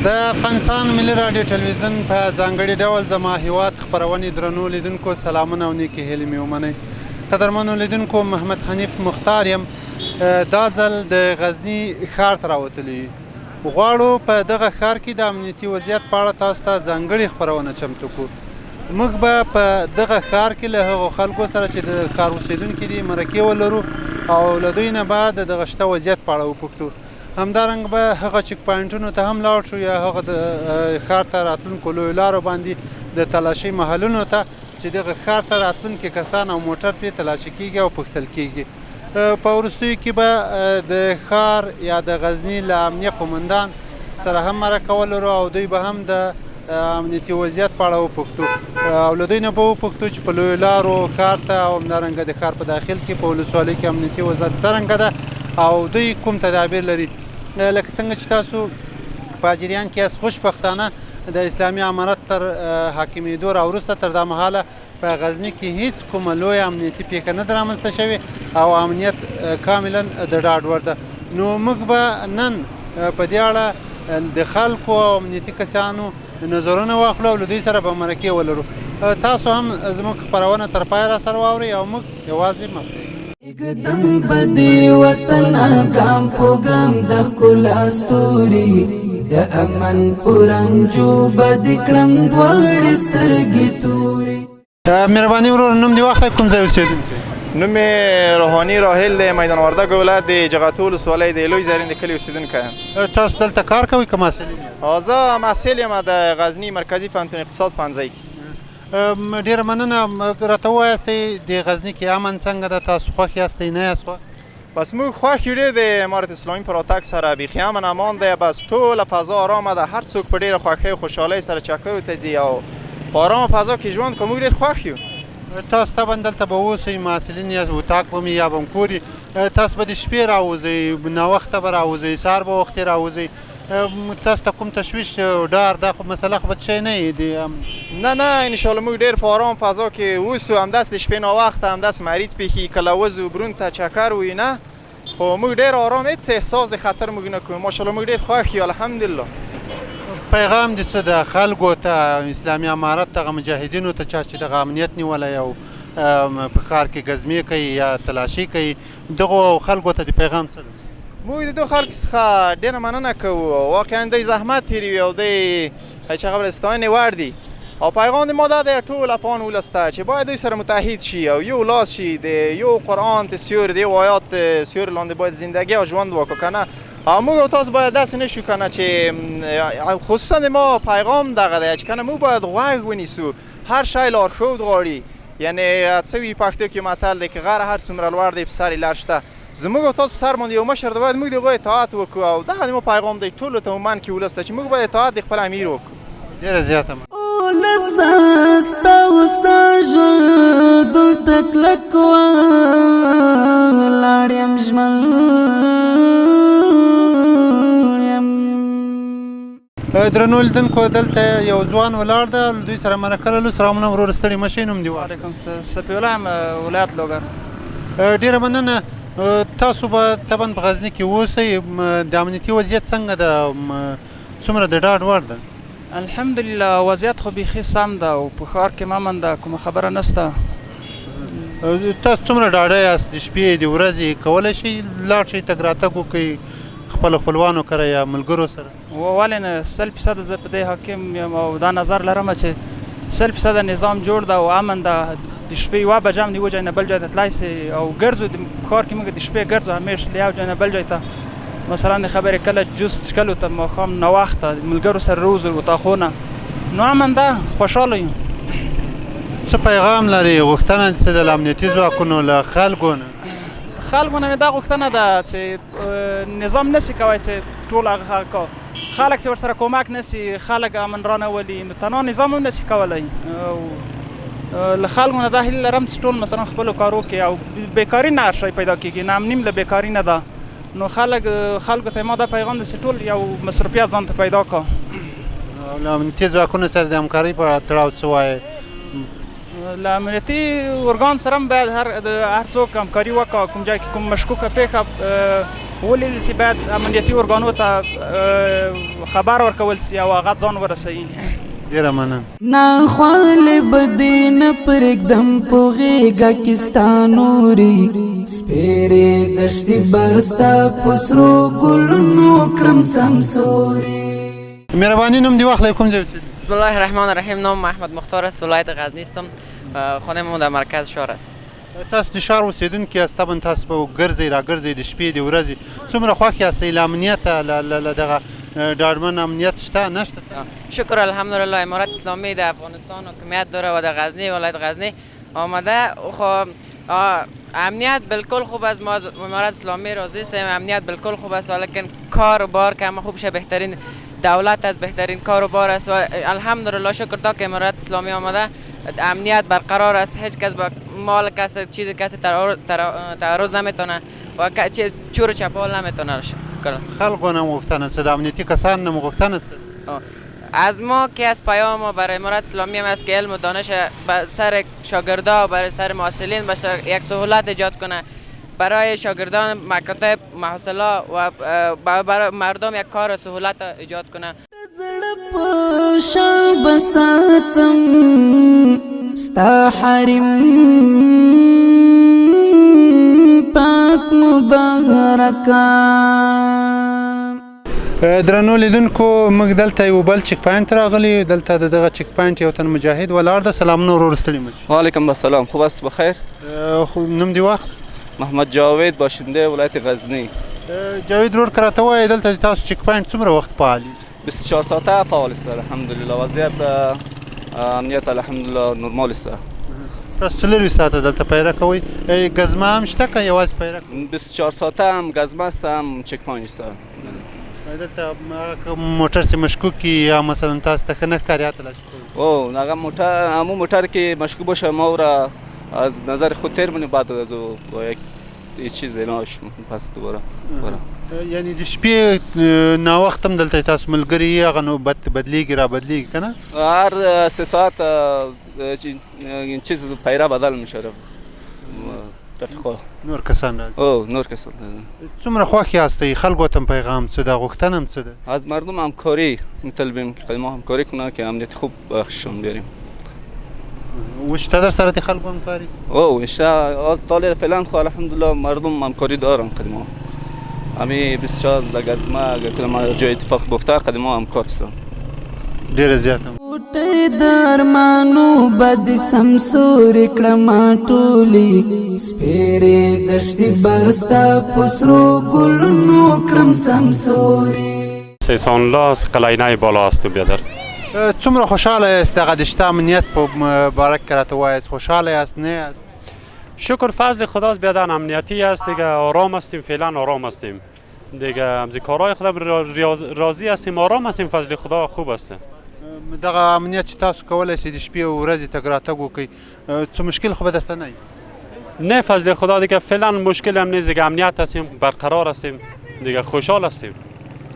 د افغانستان ملي راډیو ټلویزیون په ځانګړي ډول زما هیواد خپرونې درنو لیدونکو سلامونه او نیکې هیلې مې ومنئ. قدرمنو لیدونکو، محمد حنیف مختار یم. دا ځل د غزني ښار ته راوتلی غواړو په دغه ښار کې د امنیتي وضعیت په اړه تاسو ته ځانګړې خپرونه چمتو کړو. موږ به په دغه ښار کې له هغو خلکو سره چې د ښار اوسېدونکي دي مرکې ولرو او له دوی نه به د دغه شته وضعیت په اړه وپوښتو. همدارنګه به هغه چک پوینټونو ته هم لاړ شو یا هغه د ښار ته راتلونکو لویو لارو باندې د تلاشۍ محلونو ته چې دغه ښار ته راتلونکي کسان او موټر پرې تلاشي کېږي او پوښتل کېږي. په وروستیو کې به د ښار یا د غزني له امنیه قومندان سره هم مرکه ولرو او دوی به هم د امنیتي وضعیت په اړه وپوښتو او له دوی نه به وپوښتو چې په لویو لارو ښار ته او همدارنګه د ښار په داخل کې په ولسوالۍ کې امنیتي وضعیت څرنګه ده او دوی کوم تدابیر لري. لکه څنګه چې تاسو په اجریان کې یاست، خوشبختانه د اسلامي امارت تر حاکمېدو راوروسته تر دا مهاله په غزني کې هیڅ کومه لویه امنیتي پیښه نه ده رامنځته شوې او امنیت کاملا د ډاډ وړ ده. نو موږ به نن په دې اړه د خلکو او امنیتي کسانو نظرونه واخلو او له دوی سره به مرکې ولرو. تاسو هم زموږ خپرونه تر پایه را سره واورئ او موږ یوازې مه एकदम بدی وطن ګام په ګام د ښکلا ستوري د امن پرنجو بد کړم دواړې سترګې توري. مهرباني ورور، نوم دې واخلئ، کوم ځای اوسېدونکی؟ نوم مې روحاني راحل دی، میدان وردګ ولایت د جغتو ولسوالۍ د لوی زرین د کلي اوسېدونکی یم. تاسو دلته کار کوئ که محصلین یاست؟ زه محصل یم د غزني مرکزي پوهنتون اقتصاد پوهنځی کې. ډېره مننه. راته ووایاستئ د غزني کې امن څنګه ده؟ تاسو خوښ یاستئ نه یاست خوښ؟ بس موږ خوښ یو ډېر د امارت اسلامي په راتګ سره بیخي امن امان دی. بس ټوله فضا ارامه ده، هر څوک په ډېره خوښۍ او خوشحالۍ سره چکرو ته ځي او په ارامه فضا کې ژوند کوي. موږ ډېر خوښ یو. تاسو طبعا دلته به اوسئ، محصلین یاست، اتاق به مې یا به م کور وي. تاسو به د شپې راوځئ، ناوخته به راوځئ، سهار به وختي راوځئ. تاسو ته کوم تشویش ډار دا خو مسله خو بد شی نه وي؟ نه انشاءالله موږ ډېر په ارام فضا کې اوسو. همداسې د شپې ناوخته همداسې مریض پیښي کله وځو برون ته چکر وي نه، خو موږ ډېر ارام، هېڅ احساس د خطر موږ نه کوو. ماشاءالله موږ ډېر خوښ یو الحمدلله. پیغام دې څه ده خلکو ته، اسلامي امارت دغه مجاهدینو ته چا چې دغه امنیت نیولی او په ښار کې ګزمې کوي یا تلاشي کوي، دغو خلکو ته د پیغام څه ده؟ موږ د دغو خلکو څخه ډېره مننه کوو. واقعا دوی زحمت تېروي او دوی چې هغه د ستاینې وړ دي او پیغام د ما دا دی ټول افغان ولس ته چې باید دوی سره متحد شي او یو لاس شي، د یو قرآن د سیوري د یو آیات سیوري لاندې باید زندګي او ژوند وکړو که نه. او موږ او تاسو باید داسې نه شو که نه چې خصوصا د ما پیغام دغه دی چې که نه موږ باید غوږ ونیسو، هر شی لارښود غواړي. یعنې څه وي پښتو کې متل دی که غره هر څومره لوړ دی په سر یې لر شته. زموږ او تاسو په سر باندې یو مشر دی، باید موږ د هغوی اطاعت وکړو او دغه د ما پیغام دی ټولو ته عموما کې ولس ته چې موږ باید اطاعت د خپل امیر وکړو. ډېره زیاته ولس ستا اوسه ژوند دلته کلک ولاړ یم ژمن یم. درنو لیدونکو، دلته یو ځوان ولاړ ده، له دوی سره مرکه لرو. سلامونه ورور، ستړي مه شئ. نوم دې وایه؟ وعلیکم السلام. صفي الله یم، ولایت لوګر. ډېره مننه. تاسو به طبعا په غزني کې اوسئ، د امنیتي وضعیت څنګه ده؟ څومره د ډاډ وړ ده؟ الحمدلله وضعیت خو بیخي سم ده او په ښار کې امن ده، کومه خبره نشته. تاسو څومره ډاډه یاست؟ د شپې د ورځې کولی شئ لاړ شئ تګ راتګ وکړئ خپلو خپلوانو کره یا ملګرو سره؟ ولې نه، 100% زه په دې حاکم یم او دا نظر لرم چې 100% نظام جوړ ده او امن ده. د شپې یوه بجه هم د یوه ځای نه بل ځای ته تلای سئ او ګرځو. د ښار کې موږ د شپې ګرځو همیش له یو ځای نه بل ځای ته. مثلا د خبرې کله جوس څښلو ته ماښام ناوخته د ملګرو سره روزو اتاقونه، نو امن ده، خوشحاله یم. څه پیغام لري؟ غوښتنه څه ده له امنیتي ځواکونو له خلکو نه؟ خلکو نه مې دا غوښتنه ده چې نظام نسي کوی چې ټول هغه خلک چې ورسره کومک نسي خلک امن رانولي، نو تنها نظام هم نسي کولی. له خلکو نه دا هیله لرم چې ټول مثلا خپلو کارو کې او بیکاري نه هر شی پیدا کېږي، نه امني له بیکاري نه ده. نو خلکو ته ما دا پیغام ده چې ټول یو مصروفیت ځان ته پیدا کړه. له امنیتي ځواکونو سره د همکارۍ په اړه تړاو څه وایې؟ له امنیتي ارګان سره هم باید هر څوک همکاري وکړه. کوم ځای کې کوم مشکوکه پیښه ولې داسې باید امنیتي ارګانو ته خبر ورکول سي او هغه ځان ورسوي. ډېره مننه. ناخوالې به دې نه پرېږدم په غېږه کې ستا نورې سپېرې دښتې به ستا په سرو ګلونو کړم سمسورې. مهرباني نوم دې واخلئ، کوم ځای اوسېدل؟ بسم الله الرحمن الرحیم. نام احمد مختار است، ولایت غزنی هستم. خانه ما در مرکز شهر است. تاسو د ښار اوسېدونکي یاست، طبعا تاسو به ګرځئ راګرځئ د شپې د ورځې. څومره خوښ یاستئ له امنیته، له دغه ډاډمن امنیت شته نشته؟ شکر الحمدلله امارت اسلامی در افغانستان حکومت داره و در غزنی ولایت غزنی آمده. خب امنیت بالکل خوب است، ما از امارت اسلامی راضی هستیم، امنیت بالکل خوب است، ولیکن کار و بار که همه خوب شه. بهترین دولت است، بهترین کار و بار است و الحمدلله شکر تا که امارت اسلامی آمده امنیت برقرار است. هیچ کس با مال کس چیز کسی تعرض نمیتونه و چور چپال نمیتونه. خلقو نه غوښتنه څه د امنیتي کسان نه غوښتنه څه؟ از ما که از پیام ما برای امارت اسلامی هم است که علم و دانش سر شاگردا و برای سر محصلین یک سهولت ایجاد کنه برای شاگردان مکاتب محصلا و برای مردم یک کار سهولت ایجاد کنه. زړه په شان بساتم ستا حرم پاک مبارکه. درنو لیدونکو موږ دلته یو بل چک پاینټ راغلی، دلته د دغه چک پاینټ یو تن مجاهد ولاړ ده. سلامونه ورور، ستړي مه شئ. وعلیکم السلام، خوب است بخیر؟ نوم دې واخله. محمد جاوید، باشنده ولایت غزنی. جاوید ورور که راته ووایې دلته تاسو چک پاینټ څومره وخت فعال دي؟ 24 ساعته فعال است الحمدلله. وضعیت امنیت الحمدلله نرمال است. تاسو څلوروي ساعته دلته پیره کوئ؟ ګزمه هم شته که یوازې پیره کوئ؟ 24 ساعته هم ګزمه است، هم چک پاینټ است. دلته هغه موټر چې مشکوک وي یا مثلا تاسو ته ښه نه ښکاري هلته تلاشي کوئ؟ او هغه همون موټر که مشکوک باشه ما او را از نظر خود تیر کنیم، بعد از او با یک چیز اعلانش پس دوباره. یعنی د شپې ناوخت هم دلته تاسو ملګري یې هغه نو بدلیږي را بدلیږي که نه؟ هر 3 ساعت چیز پیره بدل میشه رفیقا. نور کسان راځي؟ او نور کسان. څومره خوښ یاستئ؟ خلکو ته هم پیغام څه ده، غوښتنه هم څه ده؟ از مردم همکاری میطلبیم که ما همکاری کنه که امنیت خوب بخششون بیاریم. وشته در سر خلکو همکاری؟ او اشتا طالع فعلا خو الحمدلله مردم همکاری دارن. قدیما همه 24 لگزمه اگر کدام جای اتفاق بیفته قدیما همکار هستن. ډیره زیاته. ټوټې د ارمانو به دې سمسورې کړمه ټولې سپېرې دښتې به ستا په سرو ګلونو کړم سمسورې. سیسانلا قلعه بالا است بیادر. څومره خوشحاله یاست دغه د شته امنیت په باره کې راته ووایاست؟ خوشحاله یاست نه یاست؟ شکر فضل خداست بیادر، امنیتی است دیگه، آرام هستیم، فعلا آرام هستیم دیگه، از کارهای خدا راضی هستیم، آرام هستیم، فضل خدا خوب است. دغه امنیت چې تاسو کولی شئ د شپې او ورځې تګ راتګ وکړئ، څه مشکل خو به درته نه وي؟ نه فضل خدا دیگه فعلا مشکل هم نیست دیگه، امنیت هستیم، برقرار هستیم دیگه، خوشحال هستیم.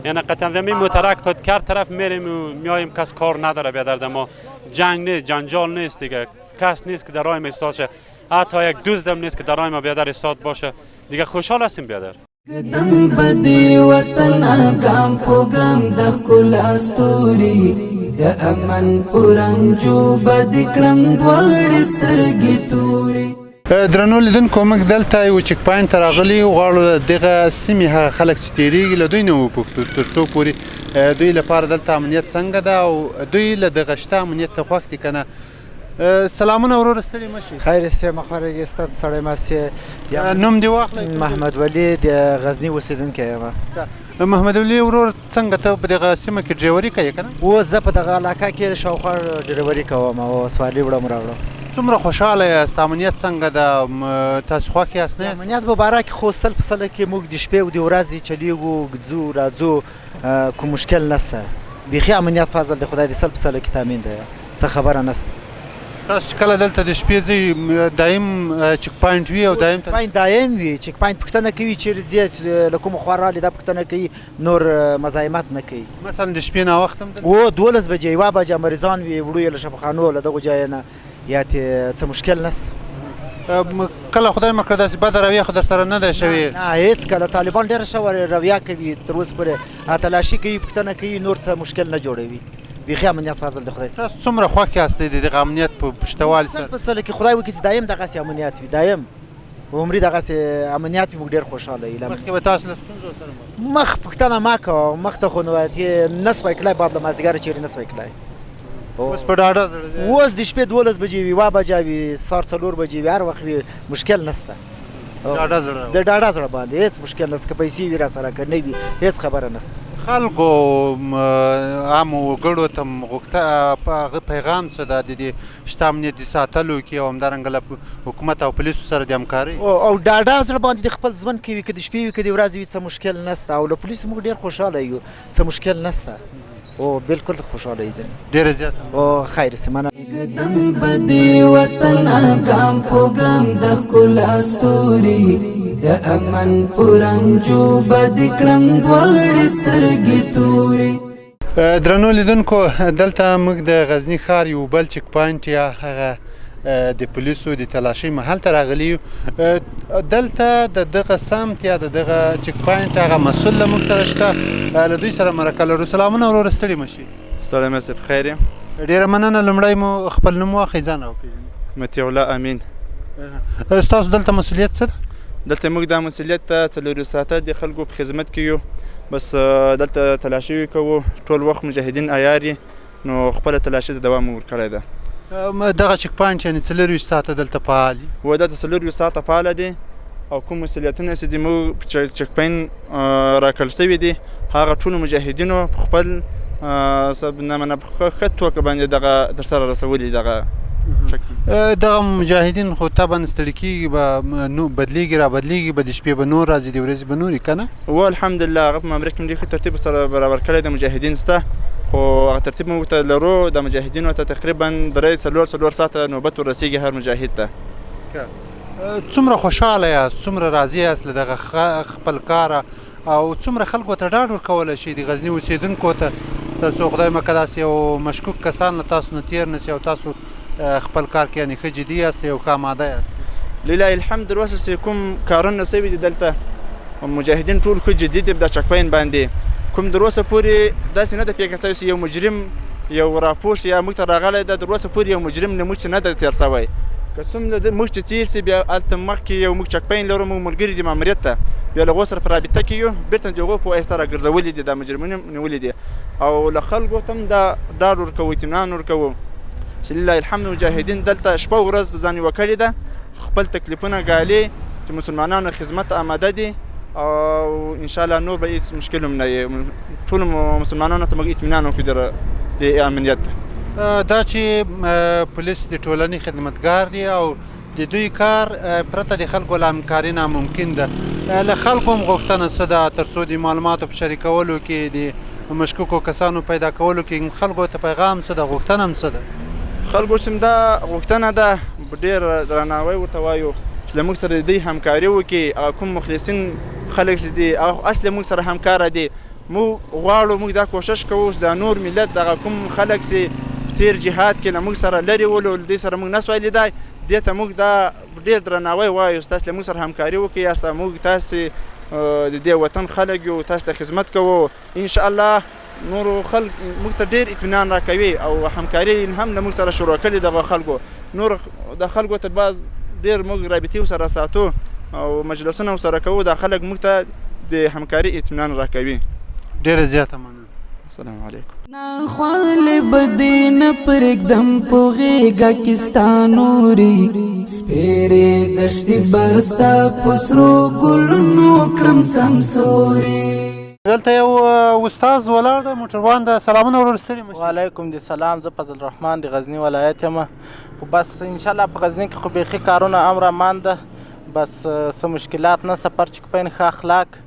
یعنی قطعا زمین مترک خود کار طرف میریم و میایم، کس کار نداره بیادر. ما جنگ نیست، جنجال نیست دیگه، کس نیست که در راه ما ایستاد شه، حتی یک دزدم نیست که در راه ما بیادر ایستاد باشه دیگه، خوشحال هستیم بیادر. قدم بدی وطن گام پو گام د ښکلا ستوري د امن پرنجو بد کړم دواړې سترګې تورې. درنو لیدونکو موږ دلته یو چک پاینټ ته راغلي یو، غواړو دغه سیمې هغه خلک چې تېرېږي له دوی نه وپوښتو تر څو پورې دوی لپاره دلته امنیت څنګه ده او دوی له دغه شته امنیت ته خوښ دي که نه. سلامونه وروره، ستړي مه شئ. خیر است، مخوارج استم سړی ماست. نوم دې واخلئ. محمد ولی د غزنی اوسیدونکی یم. محمد ولی ورور څنګه ته په دغه سیمه کې ډریوري کوې که نه؟ اوس زه په دغه علاقه کې شاوخوا ډریوري کوم او سوارلي وړم راوړم. څومره خوشحاله یاست؟ امنیت څنګه ده؟ تاسو خوښ یاست نه یاست؟ امنیت په باره کې خو سل په سله کې موږ د شپې او د ورځې چلیږو، ځو راځو، کوم مشکل نشته. بیخي امنیت فضل د خدای د سل په سله کې تامین ده، څه خبره نشته. تاسو چې کله دلته د شپې ځئ دایم چک پاینټ وي او دایم دایم وي؟ چک پاینټ پوښتنه کوي چیرې ځې له کومه خوا رالې دا پوښتنه کوي، نور مزاحمت نه کوي. مثلا د شپې ناوخت هم او 12 بجې 1 بجه مریضان وي وړو یې له شفاخانو له دغو ځایه نه یا څه مشکل نشته. کله خدای مه کړه داسې بده رویه خو در سره نه ده شوې نه هېڅ کله طالبان ډېره ښه رویه کوي تر اوسه پورې تلاشي کوي پوښتنه کوي نور څه مشکل نه جوړوي بیخي امنیت فضل د خدای سره تاسو څومره خوښ یاستئ د دغه امنیت په شتوالي سره په سله کې خدای وکړي چې دایم دغسې امنیت وي دایم عمري دغسې امنیت وي موږ ډېر خوشحاله یو مخکې به تاسو له ستونزو سره مخ پوښتنه ما کوه مخ ته خو نه سوی کلی بعد له مازدیګره چېرې نه سوی کلی اوس په ډاډه زړه دی اوس د شپې 12 بجې وي 1 بجه وي سهار 4 بجې وي هر وخت وي مشکل نشته ډاډه زړه د ډاډه زړه باندې هېڅ مشکل نشته که پیسې وي را سره که نه وي هېڅ خبره نشته خلکو عامو وګړو ته هغه پیغام څه ده د دې شته امنیت د ساتلو کې او همدارنګه له حکومت او پولیسو سره د همکارۍ او ډاډه زړه باندې د خپل ژوند کوي که د شپې وي که د ورځې وي څه مشکل نشته او له پولیسو موږ ډېر خوشحاله یو څه مشکل نشته او بالکل خوشحاله یې ډېره زیاته او خیر سي مننه قدم بدی وطن ګام په ګام د ښکلا ستوري د امن پرنجو بد کړم دواړې سترګې توري درنو لیدونکو دلته موږ د غزني ښار یو بل چک پاینټ یا هغه د پولیسو د تلاشۍ محل ته راغلي یو دلته د دغه سمت یا د دغه چک پاینټ هغه مسؤل له موږ سره شته له دوی سره مرکه لرو سلامونه وروره ستړي مه شئ ستړی مه شئ بخیر یم ډېره مننه لومړی مو خپل نوم واخئ ځان راوپېژنئ مطیع الله امین ستاسو دلته مسؤلیت څه ده دلته موږ دا مسؤلیت ته 4 ساعته د خلکو په خدمت کې یو بس دلته تلاشي کوو ټول وخت مجاهدین عیار نو خپله تلاشي ته دوام ورکړی ده دغه چک پاینټ یعنې 24 ساعته دلته فعال دي و دلته 4 ساعته فعاله دي او کوم مسؤلیتونه چې دي موږ په چک پاینټ راکړل شوي دي هغه ټولو مجاهدینو په خپل په ښه توګه باندې دغه ترسره رسولي دغه دغه مجاهدین خو طبعا ستړي کېږي به بدلیږي را بدلیږي به د شپې به نور راځي د ورځې به نور که نه و الحمدلله هغه په ماموریت کې ډېر ښه ترتیب سره برابر کړی د مجاهدین شته خو هغه ترتیب موږ ته لرو د مجاهدینو ته تقریبا 3-4 ساعته نوبت ورسیږي هر مجاهد ته څومره خوشحاله یاست څومره راضي یاست له دغه خپل کاره او څومره خلکو ته ډاډ ورکولی شي د غزني اوسېدونکو ته تر څو خدای مکړه داسې یو مشکوک کسان له تاسو نه تېر نه سي او تاسو خپل کار کې یعنې ښه جدي یاست یو ښه آماده یاست لله الحمد در اوسه چې کوم کارونه سوي دي دلته مجاهدین ټول ښه جدي دي د چکپاین باندې کوم در اوسه پورې داسې نه ده پیښه سوې چې یو مجرم یو راپور یا موږ ته راغلی ده در اوسه پورې یو مجرم له موږ چې نه ده تېر سوی که څومره موږ چې تېر سي بیا هلته مخکې یو موږ چکپاین لرو موږ ملګري دي ماموریت ته بیا له هغو سره په رابطه کې یو بېرته د هغو په واسطه راګرځولي دي دا مجرمین نیولي دي او له خلکو ته هم دا ډاډ ورکوو اطمینان ورکوو چې لله الحمد مجاهدین دلته شپه ورځ په ځان یوه کړې ده خپل تکلیفونه ګالي چې مسلمانانو خدمت آماده دي او انشاءالله نور به هېڅ مشکل هم نه وي ټولو مسلمانانو ته موږ اطمینان وکړو د امنیت دا چې پولیس د ټولنې خدمتګار دي او د دوی کار پرته د خلکو له همکارۍ ناممکن ده له خلکو هم غوښتنه څه ده تر څو د معلوماتو په شریکولو کې د مشکوکو کسانو پیدا کولو کې خلکو ته پیغام څه ده غوښتنه هم څه ده خلکو چې دا غوښتنه ده ډېر درناوی ورته وایو چې له موږ سره د دوی همکاري وکړي هغه کوم مخلصین خلک چې دي هغه اصل موږ سره همکاره دي موږ غواړو موږ دا کوشش کوو چې دا نور ملت دغه کوم خلک چې تیر جهاد کې له موږ سره لرې ولو له دوی سره موږ نسوای لیدای دې ته موږ دا ډېر درناوی وایو چې تاسو له موږ سره همکاري وکړئ یاست موږ تاسې د دې وطن خلک یو تاسو ته خدمت کوو انشاءالله نورو خلک موږ ته ډېر اطمینان راکوي او همکاري هم له موږ سره شروع کړې دغه خلکو نور د خلکو تر بعض ډېر موږ رابطې ورسره ساتو او مجلسونه ورسره کوو دا خلک موږ ته د همکاري اطمینان راکوي ډېره زیاته مننه السلام علیکم ناخوال بدین پر एकदम پوغیگا کستانوری سپیره دشتی بستا پسرو گلونو کړم سمسوري دلته یو استاد ولاړ ده موټروان ده سلامونه ورور ستړي مه شئ وعلیکم د سلام زه فضل الرحمن د غزني ولایت یم خو بس انشاءالله په غزني کې خو بیخي کارونه امر امان ده بس څه مشکلات نشته پر چکپاین ښه اخلاق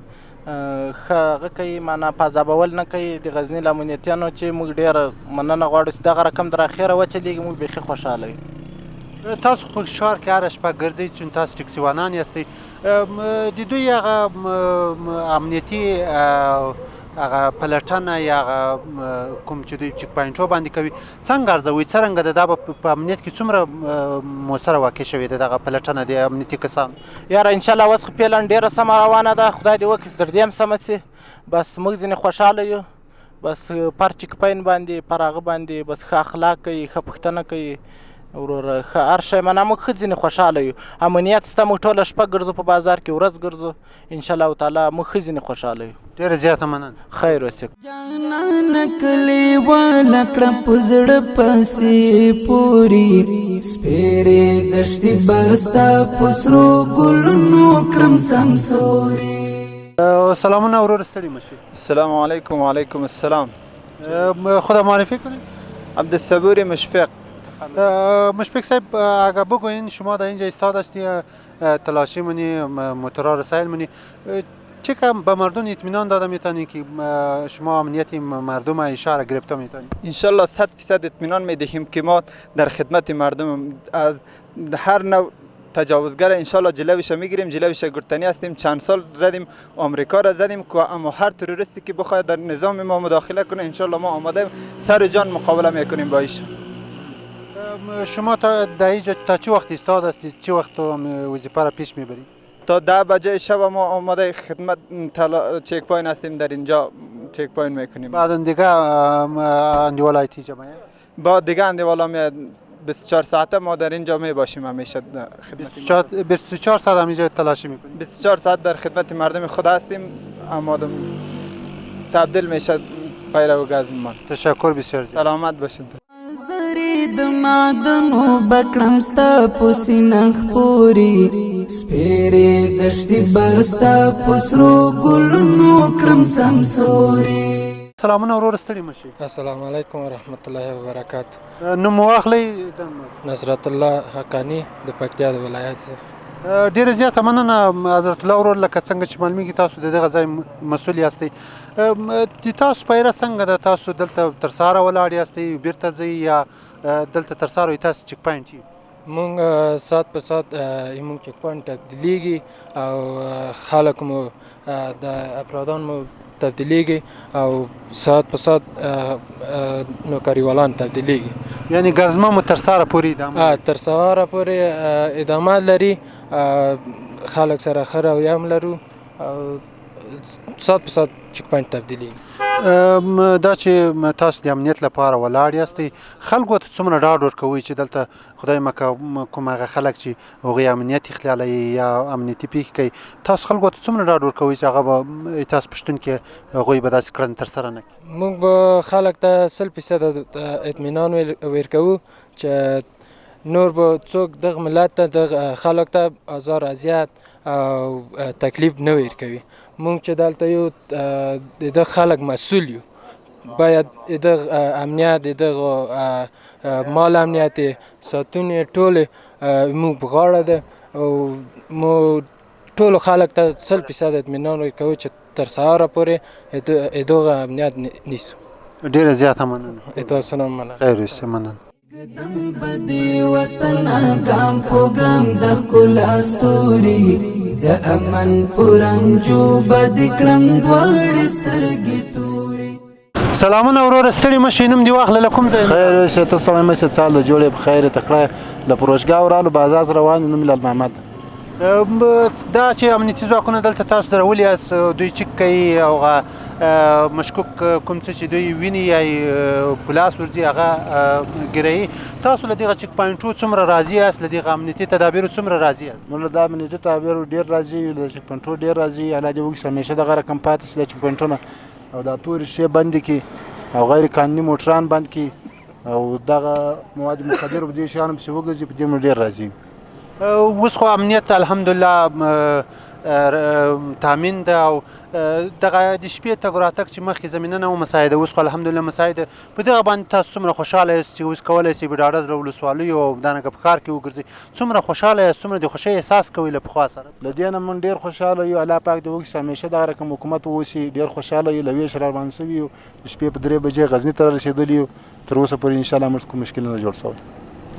ښه هغه کوي معنا پازابول نه کوي د غزني له امنیتیانو چې موږ ډېره مننه غواړو چې دغه رقم در اخره وچلېږي موږ بیخي خوشحاله یو تاسو په ښار کې هره شپه ګرځئ چون تاسو ټکسیوانان یاستئ د دوی هغه امنیتي هغه پلټنه یا هغه کوم چې دوی چک پاینټو باندې کوي څنګه ارزوي څرنګه د دا په امنیت کې څومره مؤثره واقع شوې ده دغه پلټنه د امنیتي کسان یاره انشاءالله اوس خو پلان ډېره سمه روانه ده خدای دې وکړي تر دې هم سمه شي بس موږ ځینې خوشحاله یو بس پر چک پاین باندې پر هغه باندې بس ښه اخلاق کوي ښه پوښتنه کوي وروره ښه هر شی معنا موږ ښه ځینې خوشحاله یو امنیت شته موږ ټوله شپه ګرځو په بازار کې ورځ ګرځو انشاءالله تعالی موږ ښه ځینې خوشحاله یو ډېره زیاته مننه خیر اوسې جانانه کلیواله کړه په زړه پسې پوري سپېرې دښتې به ستا په سرو ګلونو کړم سمسوري سلامونه ورور ستړي مشي السلام علیکم وعلیکم السلام خدا معرفی کنید عبدالصبور مشفق مشفق صاحب اگر بگوین شما در اینجا ایستاد هستی تلاشی منی موتورا رسایل منی چقدر به مردم اطمینان داده میتونی که شما امنیت مردم شهر گرفته میتونی؟ انشالله 100% اطمینان میدهیم که ما در خدمت مردم از هر نوع تجاوزگر انشالله جلوش میگیریم جلوش گرتنی هستیم چند سال زدیم آمریکا را زدیم که اما هر تروریستی که بخواد در نظام ما مداخله کنه انشالله ما آماده سر جان مقابله میکنیم با ایش. شما تا در اینجا تا چه وقت ایستاد هستید چه وقت وظیفه را پیش میبرید؟ تا 10 بجه شب ما آماده خدمت چک پوینت هستیم در اینجا چک پوینت میکنیم. بعد دیگه اندیوالا ایتیجا میاد؟ بعد دیگه اندیوالا میاد 24 ساعته ما در اینجا می باشیم همیشه خدمت 24 ساعت همینجا تلاشی میکنیم 24 ساعت در خدمت مردم خود هستیم آماده تبدیل میشه پیرو گزممان تشکر بسیار زیاد سلامت باشید زری د معدنو بکړم ستا په سینه خوري سپېرې دښتې به ستا په سرو ګلونو کړم سمسوري سلامونه ورور ستړي مشي السلام علیکم ورحمت الله وبرکاته نوم واخلئ نصرت الله حقانی د پکتیا د ولایت څخه ډیره زیاته مننه حضرت الله ورور لکه څنګه چې معلومیږي تاسو د دغه ځای مسؤل یاستئ د تاسو پیره څنګه ده تاسو دلته تر سهاره ولاړ یاستئ بیرته ځئ یا دلته تر سهاره تاسو چک پاینټ یې مونږ ساعت په ساعت مونږ چک پاینټ تبدیلیږي او خلک مو د افرادان مو تبدیلیږي او ساعت په ساعت نوکریوالان تبدیلیږي یعنی ګزمه مو تر سهاره پورې ادامه تر سهاره پورې ادامه لري خلک سره ښه رویه هم لرو او ساعت په ساعت چک پاینټ تبدیلیږي دا چې تاسو د امنیت لپاره ولاړ یاستئ خلکو ته څومره ډاډ ورکوئ چې دلته خدای مکه کوم هغه خلک چې هغوی امنیت اخلالوي یا امنیتي پیښې کوي تاسو خلکو ته څومره ډاډ ورکوئ چې هغه به تاسو پوښتون کې هغوی به داسې کړنې ترسره نه کړي موږ به خلک ته 100% اطمینان ورکوو چې نور به څوک دغه ملت ته دغه خلک ته آزار اذیت او تکلیف نه ورکوي مونږ چې دلته یو د دغه خلک مسؤل یو باید دغه امنیت دغه مال امنیت ساتونې ټولې مونږ په غاړه ده او مو ټولو خلک ته 100% اطمینان ورکوو چې تر سهاره پورې دغه امنیت نیسو ډېره زیاته مننه تاسو نه مننه خیر اوسئ مننه قدم بدی وطن ګام په ګام د ښکلا ستوري د امن پرنجو بد کړم دواړې سترګې توري سلامونه ورور ستړي مشي نوم دې واخله کوم ځای خیر اوسې ته سړی مشي څال د جوړې په خیر تکړه له پروژګا ورالو بازار روان نوم لال محمد دا چې امنیتي ځواکونه دلته تاسو درولي یاست دوی چک کوي او مشکوک کوم څه چې دوی ویني یا پولاس ورځي هغه ګیروي تاسو له دغه چک پاینټو څومره راضي یاست له دغه امنیتي تدابیرو څومره راضي یاست موږ له د امنیتي تدابیرو ډېر راضي یو له چک پاینټو ډېر راضي الله دې وکړي همیشه دغه رقم پاتې شي د چک پاینټونه او دا تورې شی بندې کړي او غیر قانوني موټران بند کړي او دغه مواد مخدر په دې شیانو پسې وګرځي په دې موږ ډېر راضي اوس خو امنیت الحمدلله تامین ده او دغه د شپې تګ راتګ چې مخکې زمینه نه وه مساعده اوس خو الحمدلله مساعده په دغه باندې تاسو څومره خوشحاله یاست چې اوس کولی شئ په ډاډه زړه ولسوالیو او دانګه په ښار کې وګرځئ څومره خوشحاله یاست څومره د خوښۍ احساس کوئ له پخوا سره له دې نه موږ ډېر خوشحاله یو الله پاک دې وکړي چې همیشه دغه رقم حکومت واوسي ډېر خوشحاله یو له ویش روان شوي یو د شپې په 3 بجې غزني ته رارسېدلي یو تر اوسه پورې انشاءالله موږ کوم مشکل نه جوړ شوی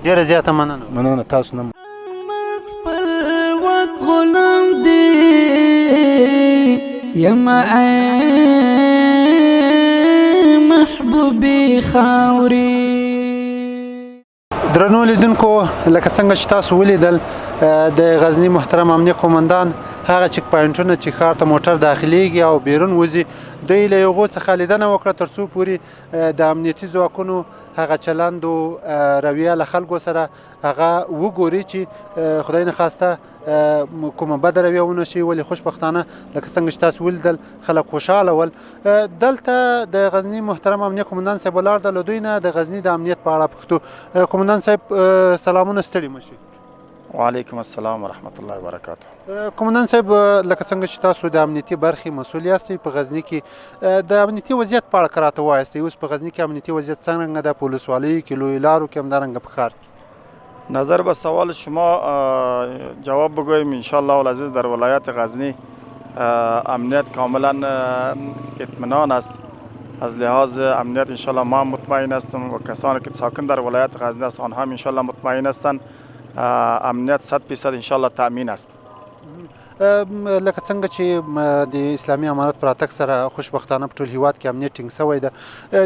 ډېره زیاته مننه تاسو نه خپلواک غلام دی یم محبوبې خاورې. درنو لیدونکو، لکه څنګه چې تاسو ولیدل د غزني محترم امنیه قومندان هغه چک پوینټونه چې ښار ته موټر داخلیږي او بیرون وځي دوی له هغو څخه لیدنه وکړه تر څو پورې د امنیتي ځواکونو هغه چلند او رویه له خلکو سره هغه وګوري چې خدای نخواسته کومه بده رویه ونه شي. ولې خوشبختانه لکه څنګه چې تاسو ولیدل خلک خوشحاله ول. دلته د غزني محترم امنیه قومندان صاحب ولاړ دی، له دوی نه د غزني د امنیت په اړه پوښتو. قومندان صاحب سلامونه، ستړي مه شئ. وعلیکم السلام ورحمت الله وبرکاته. قومندان صاحب، لکه څنګه چې تاسو د امنیتي برخې مسؤل یاستئ په غزني کې، د امنیتي وضعیت په اړه که راته ووایاستئ. اوس په غزني کې امنیتي وضعیت څنګه ده؟ په ولسوالیو کې، لویو لارو کې، همدارنګه په ښار کې. نظر به سوال شما جواب بگویم. انشاءالله العزیز در ولایت غزنی امنیت کاملا اطمینان است. از لحاظ امنیت انشاءالله ما مطمئن هستم و کسانی که ساکن در ولایت غزنی است آنها هم انشاءالله مطمئن هستند. امنیت 100% انشاءالله تأمین است. لکه څنګه چې د اسلامي امارت په راتګ سره خوشبختانه په ټول هیواد کې امنیت ټینګ شوی ده،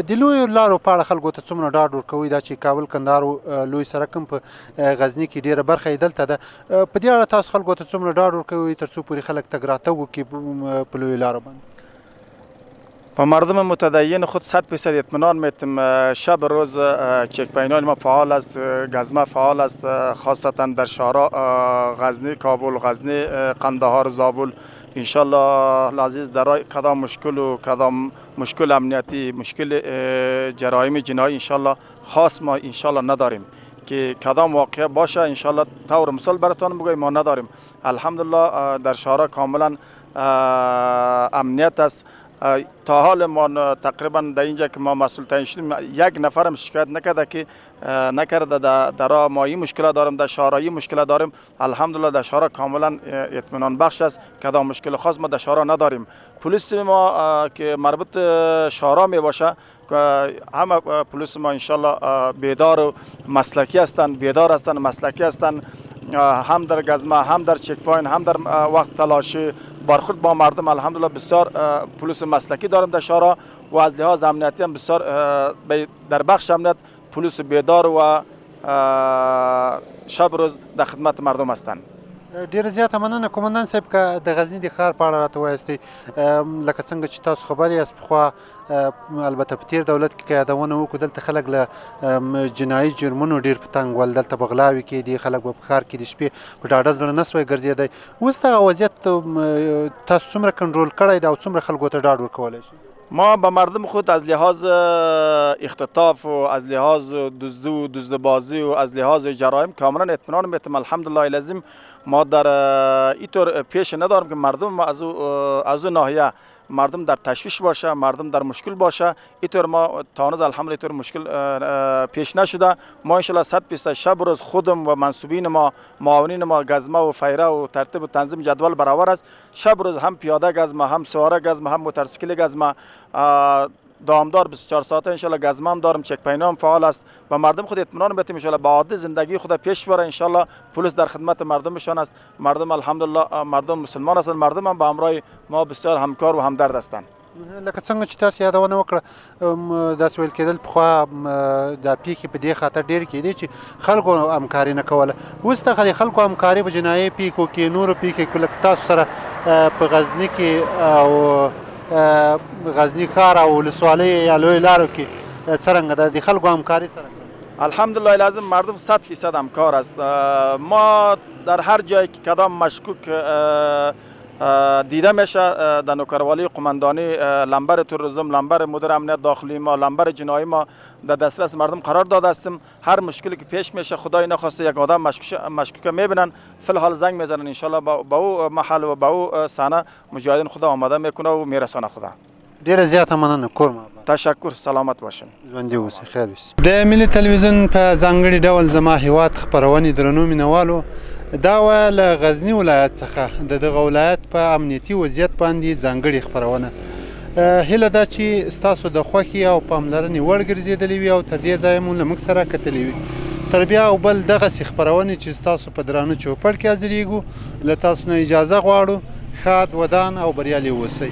د لویو لارو په اړه خلکو ته څومره ډاډ ورکوئ؟ دا چې کابل کندهار لوی سړک هم په غزني کې ډېره برخه یې دلته ده، په دې اړه تاسو خلکو ته څومره ډاډ ورکوئ تر څو پورې خلک تګ راتګ وکړي په لویو لارو باندې؟ با مردم متدین خود 100% اطمینان میتم. شب روز چک پوینت ما فعال است، گزمه فعال است، خاصتا در شهرها غزنی، کابل، غزنی، قندهار، زابل. انشالله العزیز در کدام مشکل و کدام مشکل امنیتی، مشکل جرایم جنایی انشالله خاص ما انشالله نداریم که کدام واقعه باشه. انشالله طور مثال براتون بگویم ما نداریم. الحمدلله در شهرها کاملا امنیت است. تا حال ما تقریبا در اینجا که ما مسئول تعیین شدیم یک نفرم شکایت نکرده در ما این مشکل دارم، در شهرها مشکل داریم. الحمدلله در شهرها کاملا اطمینان بخش است. کدام مشکل خاص ما در شهرها نداریم. پلیس ما که مربوط شهرها می باشه همه پلیس ما انشالله بیدار و مسلکی هستند، بیدار هستند، مسلکی هستند. هم در گزمه، هم در چک پوینت، هم در وقت تلاشی برخورد با مردم الحمدلله بسیار پلیس مسلکی داریم در شهرها و از لحاظ امنیتی هم بسیار در بخش امنیت پلیس بیدار و شب روز در خدمت مردم هستند. ډیره زیاته مننه قومندان صاحب. که د غزني د ښار په اړه راته ووایاستئ، لکه څنګه چې تاسو خبر یاست پخوا البته په تیر دولت کې که یادونه وکړو دلته خلک له جنایي جرمونو ډېر په تنګ ول، دلته بغلاوې کېدې، خلک به په ښار کې د شپې په ډاډه زړه نه سوی ګرځېدی. اوس دغه وضعیت تاسو څومره کنټرول کړی دی او څومره خلکو ته ډاډ ورکولی شئ؟ ما به مردم خود از لحاظ اختطاف و از لحاظ دزدبازی و از لحاظ جرایم کاملا اطمینان میتم. الحمدلله العظیم ما در اینطور پیش ندارم که مردم از اون ناحیه مردم در تشویش باشه، مردم در مشکل باشه. اینطور ما تا هنوز الحمدلله اینطور مشکل پیش نشده. ما ان شاء الله 100% شب روز خودم و منصوبین ما، معاونین ما گزمه و فیره و ترتیب و تنظیم جدول برابر است. شب روز هم پیاده گزمه، هم سواره گزمه، هم موتورسیکل گزمه دامدار 24 ساعته ان شاء الله گزمه هم دارم، چک پوینت هم فعال است و مردم خود اطمینان میتیم ان شاء الله با عادی زندگی خود پیش بره. ان شاء الله پلیس در خدمت مردمشان است. مردم الحمدلله مردم مسلمان هستند، مردم هم با همراه ما بسیار همکار و همدرد هستند. لکه څنګه چې تاسو یادونه وکړه داسې ویل کېدل پخوا دا پیښې په دې خاطر ډېرې کېدې چې خلکو همکاري نه کوله. اوس دغه د خلکو همکاري په جنایي پیښو کې، نورو پیښو کې لکه تاسو سره په غزني کې او غزني ښار او ولسوالۍ یا لویو لارو کې څرنګه ده د خلکو همکاري څرنګه؟ الحمدلله العظیم مردم 100% همکار است. ما در هر جایی که کدام مشکوک دیده میشه در نوکروالی قماندانی لنبر توریسم، لنبر مدیر امنیت داخلی ما، لنبر جنایی ما در دسترس مردم قرار داده هستیم. هر مشکلی که پیش میشه خدای نخواسته یک آدم مشکوک میبینن فی الحال زنگ میزنن، ان شاء الله با او محل و با او صحنه مجاهدین خدا آماده میکنه و میرسانه خدا. ډیره زیاته مننه کورم. تشکر، سلامت باشین. ژوندي اوسئ، خیر اوسئ. د ملي تلویزیون په ځانګړي ډول زما هیواد خپرونې درنو مینوالو، دا وه له غزني ولایت څخه د دغه ولایت په امنیتي وضعیت باندې ځانګړې خپرونه. هیله ده چې ستاسو د خوښې او پاملرنې وړ ګرځېدلې وي او تر دې ځایه مو له موږ سره کتلې وي. تر بیا او بل دغسې خپرونې چې ستاسو په درانه چوپړ کې حاضرېږو له تاسو نه اجازه غواړو. ښاد، ودان او بریالي اوسئ.